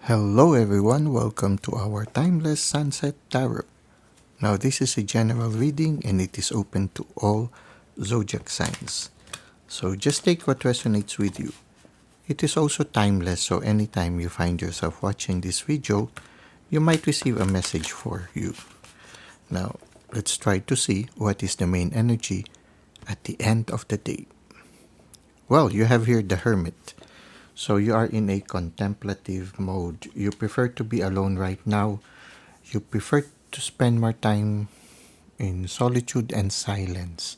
Hello everyone, welcome to our Timeless Sunset Tarot. Now this is a general reading and it is open to all zodiac signs. So just take what resonates with you. It is also timeless, so anytime you find yourself watching this video, you might receive a message for you. Now let's try to see what is the main energy at the end of the day. Well, you have here the Hermit. So you are in a contemplative mode. You prefer to be alone right now. You prefer to spend more time in solitude and silence.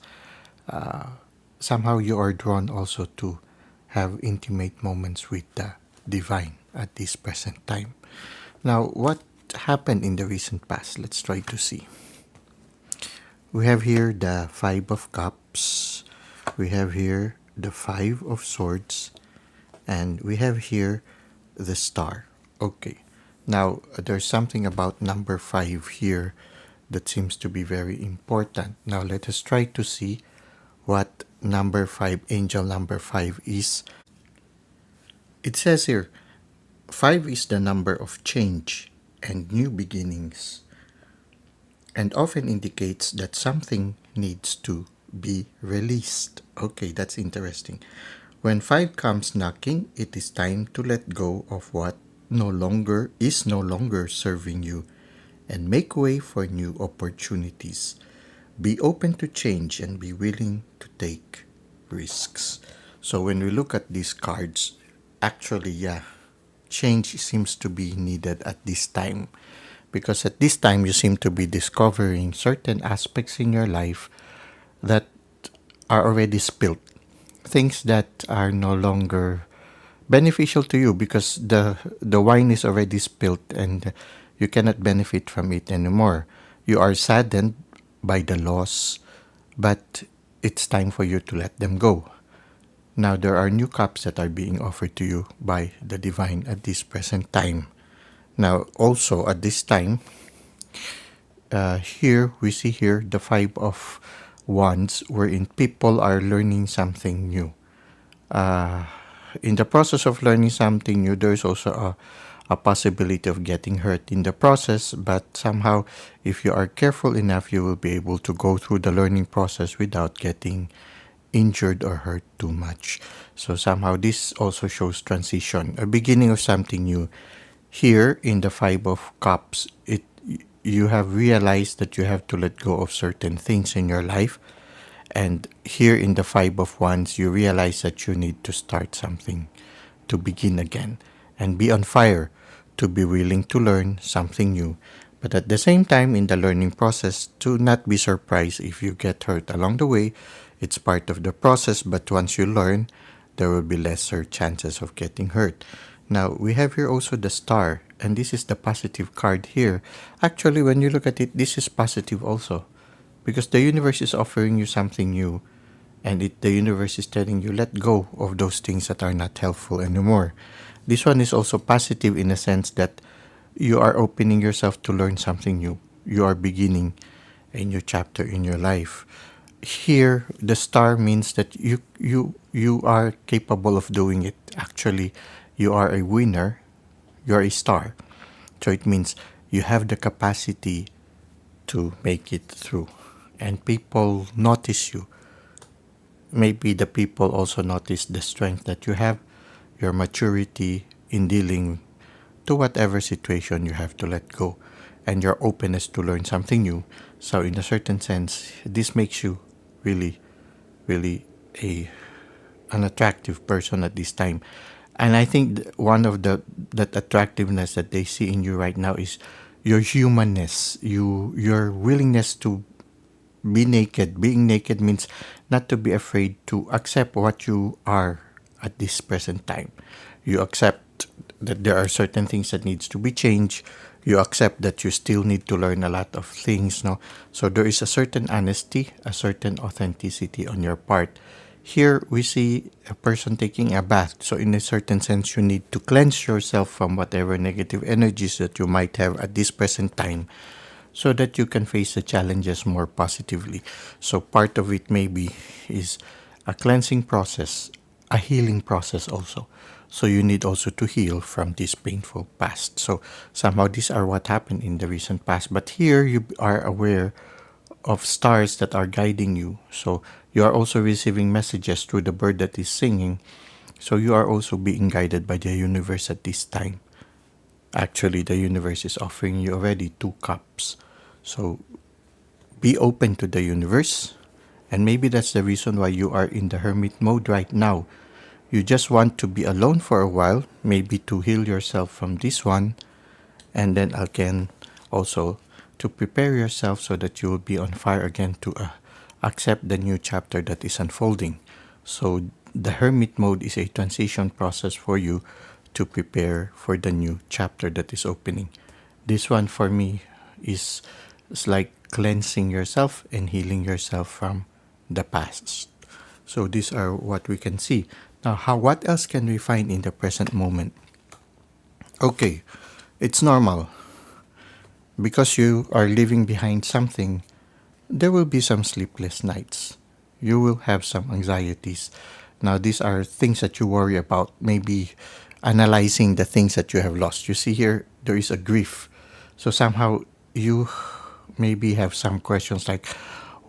Somehow you are drawn also to have intimate moments with the divine at this present time. Now, what happened in the recent past? Let's try to see. We have here the Five of Cups. We have here the Five of Swords. And we have here the Star. Okay. Now, there's something about number 5 here that seems to be very important. Now, let us try to see what number 5, angel number 5 is. It says here, 5 is the number of change and new beginnings, and often indicates that something needs to be released. Okay, that's interesting. When 5 comes knocking, it is time to let go of what no longer serving you and make way for new opportunities. Be open to change and be willing to take risks. So when we look at these cards, actually, change seems to be needed at this time. Because at this time, you seem to be discovering certain aspects in your life that are already spilled. Things that are no longer beneficial to you because the wine is already spilled and you cannot benefit from it anymore. You are saddened by the loss, but it's time for you to let them go. Now there are new cups that are being offered to you by the divine at this present time. Now also at this time, here we see here the Five of Wands, wherein people are learning something new. In the process of learning something new, there's also a possibility of getting hurt in the process, but somehow, if you are careful enough, you will be able to go through the learning process without getting injured or hurt too much. So somehow this also shows transition, a beginning of something new. Here in the Five of Cups, you have realized that you have to let go of certain things in your life. And here in the Five of Wands, you realize that you need to start something, to begin again, and be on fire, to be willing to learn something new. But at the same time, in the learning process, to not be surprised if you get hurt along the way. It's part of the process, but once you learn, there will be lesser chances of getting hurt. Now, we have here also the Star, and this is the positive card here. Actually, when you look at it, this is positive also, because the universe is offering you something new, and the universe is telling you, let go of those things that are not helpful anymore. This one is also positive in a sense that you are opening yourself to learn something new. You are beginning a new chapter in your life. Here, the Star means that you are capable of doing it. Actually, you are a winner. You are a star. So it means you have the capacity to make it through. And people notice you. Maybe the people also notice the strength that you have, your maturity in dealing to whatever situation you have to let go, and your openness to learn something new. So in a certain sense, this makes you really, really an attractive person at this time. And I think one of that attractiveness that they see in you right now is your humanness, your willingness to be naked. Being naked means not to be afraid to accept what you are at this present time. You accept that there are certain things that needs to be changed. You accept that you still need to learn a lot of things, no? So there is a certain honesty, a certain authenticity on your part. Here we see a person taking a bath. So in a certain sense, you need to cleanse yourself from whatever negative energies that you might have at this present time, so that you can face the challenges more positively. So part of it maybe is a cleansing process, a healing process also. So you need also to heal from this painful past. So somehow these are what happened in the recent past. But here you are aware of stars that are guiding you. So you are also receiving messages through the bird that is singing. So you are also being guided by the universe at this time. Actually, the universe is offering you already 2 cups. So be open to the universe. And maybe that's the reason why you are in the hermit mode right now. You just want to be alone for a while, maybe to heal yourself from this one, and then again also to prepare yourself so that you will be on fire again to accept the new chapter that is unfolding. So the hermit mode is a transition process for you to prepare for the new chapter that is opening. This one for me is like cleansing yourself and healing yourself from the past. So these are what we can see. Now, what else can we find in the present moment? Okay, it's normal. Because you are leaving behind something, there will be some sleepless nights. You will have some anxieties. Now, these are things that you worry about, maybe analyzing the things that you have lost. You see here, there is a grief. So somehow you maybe have some questions like,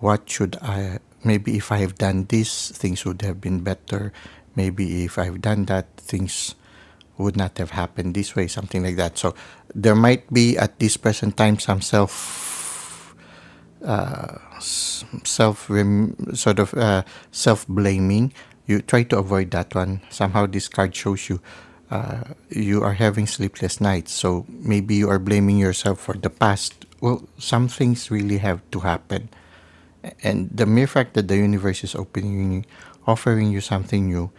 what should I, maybe if I have done this, things would have been better. Maybe if I've done that, things would not have happened this way, something like that. So there might be at this present time some self blaming. You try to avoid that one. Somehow this card shows you you are having sleepless nights. So maybe you are blaming yourself for the past. Well, some things really have to happen. And the mere fact that the universe is offering you something new,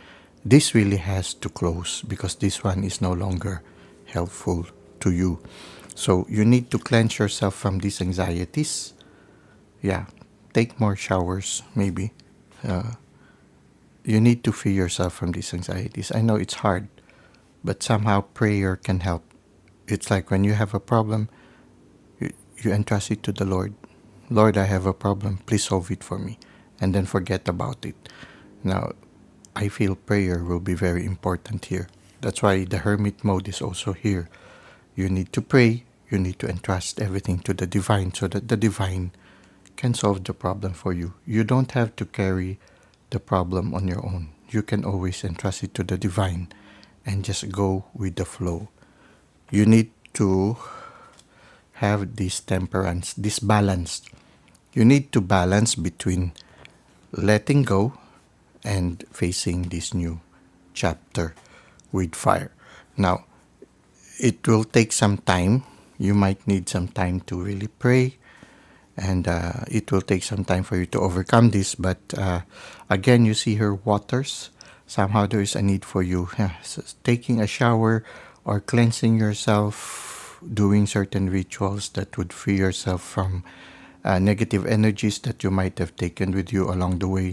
this really has to close because this one is no longer helpful to you. So you need to cleanse yourself from these anxieties. Yeah, take more showers maybe. You need to free yourself from these anxieties. I know it's hard, but somehow prayer can help. It's like when you have a problem, you entrust it to the Lord. Lord, I have a problem. Please solve it for me. And then forget about it. Now, I feel prayer will be very important here. That's why the hermit mode is also here. You need to pray. You need to entrust everything to the divine so that the divine can solve the problem for you. You don't have to carry the problem on your own. You can always entrust it to the divine and just go with the flow. You need to have this temperance, this balance. You need to balance between letting go and facing this new chapter with fire. Now, it will take some time. You might need some time to really pray, and it will take some time for you to overcome this. But again, you see her waters. Somehow there is a need for you taking a shower or cleansing yourself, doing certain rituals that would free yourself from negative energies that you might have taken with you along the way.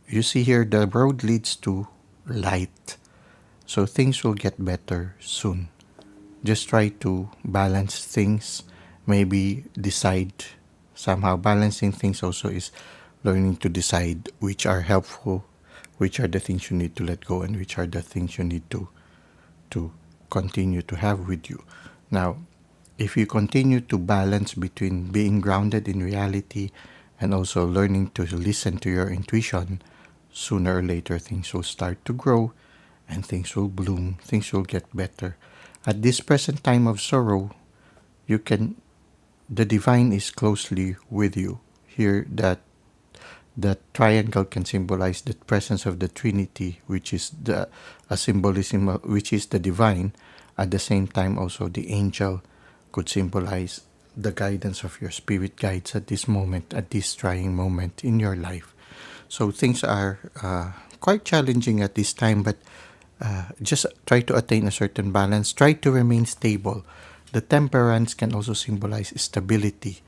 You see here, the road leads to light. So things will get better soon. Just try to balance things. Maybe decide. Somehow balancing things also is learning to decide which are helpful, which are the things you need to let go, and which are the things you need to continue to have with you. Now, if you continue to balance between being grounded in reality and also learning to listen to your intuition, sooner or later things will start to grow and things will bloom, things will get better. At this present time of sorrow, the divine is closely with you. Here, that triangle can symbolize the presence of the Trinity, which is a symbolism which is the divine. At the same time, also the angel could symbolize the guidance of your spirit guides at this moment, at this trying moment in your life. So things are quite challenging at this time, but just try to attain a certain balance. Try to remain stable. The temperance can also symbolize stability.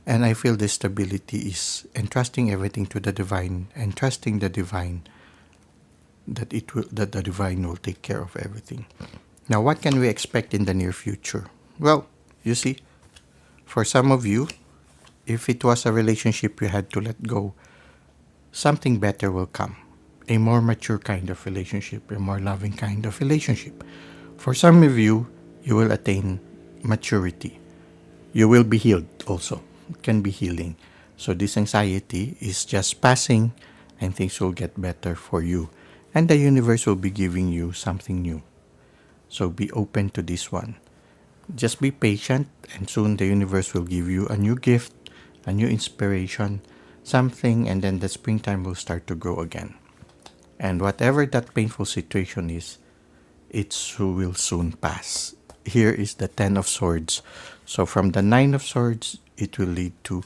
And I feel this stability is entrusting everything to the divine and trusting the divine that the divine will take care of everything. Now, what can we expect in the near future? Well, you see, for some of you, if it was a relationship you had to let go, something better will come. a more mature kind of relationship, a more loving kind of relationship. For some of you, you will attain maturity. You will be healed also. It can be healing. So this anxiety is just passing and things will get better for you. And the universe will be giving you something new. So be open to this one. Just be patient and soon the universe will give you a new gift, a new inspiration, something, and then the springtime will start to grow again. And whatever that painful situation is, it will soon pass. Here is the Ten of Swords. So from the Nine of Swords, it will lead to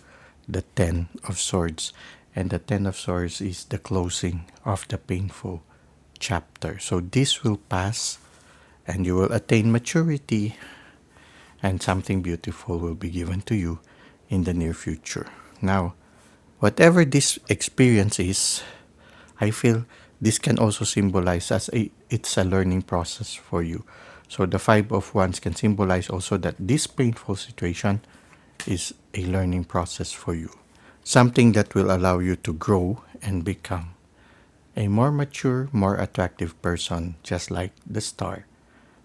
the Ten of Swords. And the Ten of Swords is the closing of the painful chapter. So this will pass and you will attain maturity and something beautiful will be given to you in the near future. Now, whatever this experience is, I feel this can also symbolize it's a learning process for you. So the Five of Wands can symbolize also that this painful situation is a learning process for you. Something that will allow you to grow and become a more mature, more attractive person, just like the star.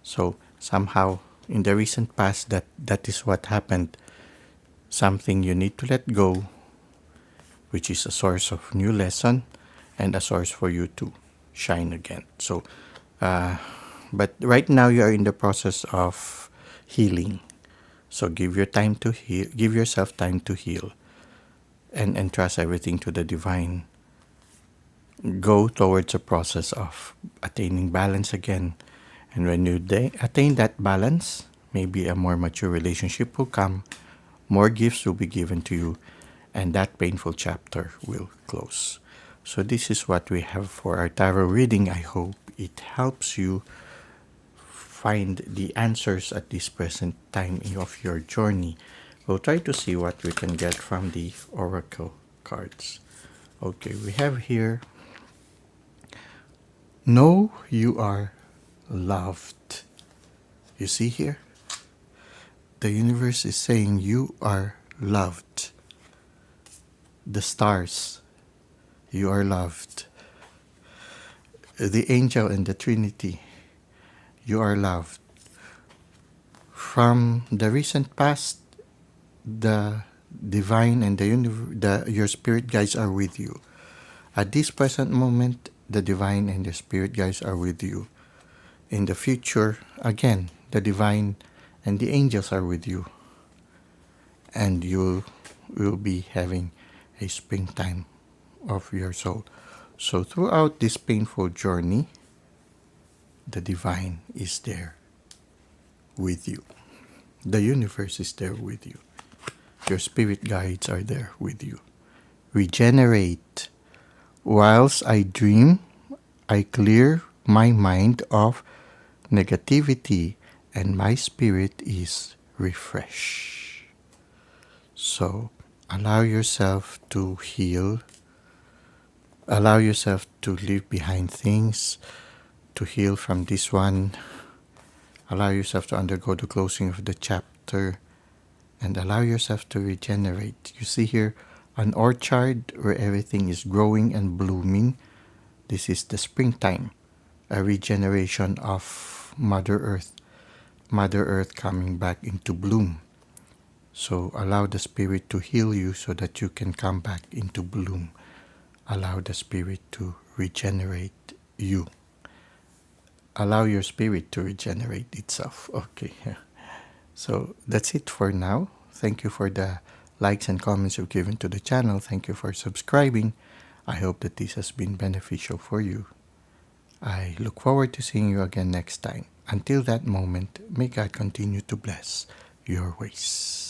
So somehow in the recent past that is what happened. Something you need to let go, which is a source of new lesson and a source for you to shine again. So, but right now you are in the process of healing. So give your time to heal. Give yourself time to heal, and entrust everything to the divine. Go towards a process of attaining balance again, and when you attain that balance, maybe a more mature relationship will come, more gifts will be given to you, and that painful chapter will close. So this is what we have for our tarot reading. I hope it helps you find the answers at this present time of your journey. We'll try to see what we can get from the oracle cards. Okay, we have here, know you are loved. You see here? The universe is saying you are loved. The stars, you are loved. The angel and the Trinity, you are loved. From the recent past, the divine and your spirit guides are with you. At this present moment, the divine and the spirit guides are with you. In the future, again, the divine and the angels are with you. And you will be having a springtime of your soul. So throughout this painful journey, the divine is there with you. The universe is there with you. Your spirit guides are there with you. Regenerate. Whilst I dream, I clear my mind of negativity and my spirit is refreshed. So allow yourself to heal. Allow yourself to leave behind things, to heal from this one. Allow yourself to undergo the closing of the chapter and allow yourself to regenerate. You see here an orchard where everything is growing and blooming. This is the springtime, a regeneration of Mother Earth. Mother Earth coming back into bloom. So allow the spirit to heal you so that you can come back into bloom. Allow the spirit to regenerate you. Allow your spirit to regenerate itself. Okay. So that's it for now. Thank you for the likes and comments you've given to the channel. Thank you for subscribing. I hope that this has been beneficial for you. I look forward to seeing you again next time. Until that moment, may God continue to bless your ways.